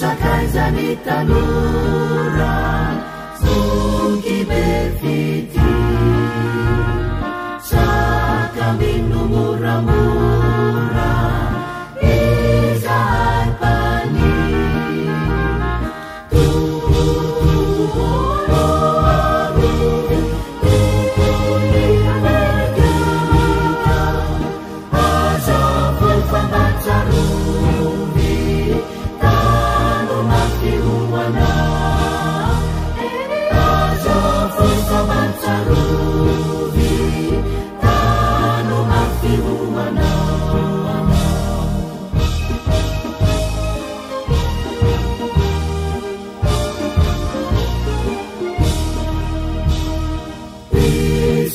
Sakaizany tanora Suki befiti Sakambinu mura-mura Izay pani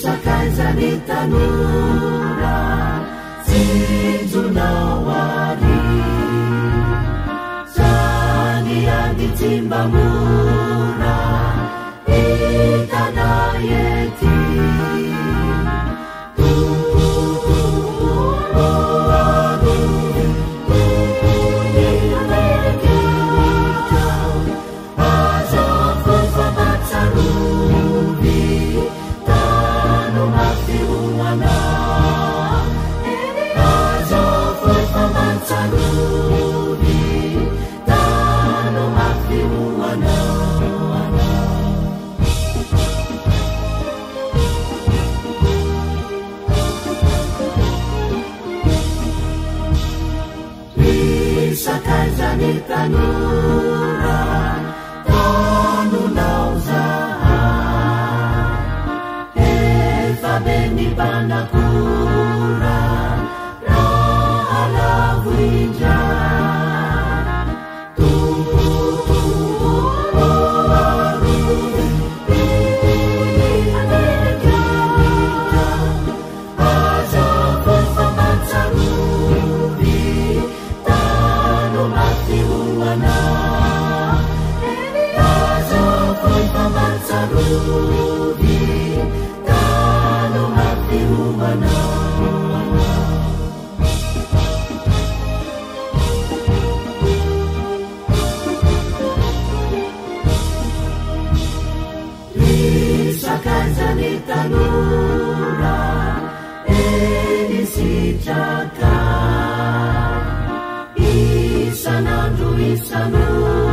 Sakaizany tanora Sinjunawari Zany andi Jimbamura Itanayeti Sakaizany tanora tanonao zahay efa be ny mpanakora raha lavo indray tombotombo aroy azafo fa matsarovy azafo fa matsarovy tano hafiomana Sakaizany tanora eny sitraka isanandro isanandro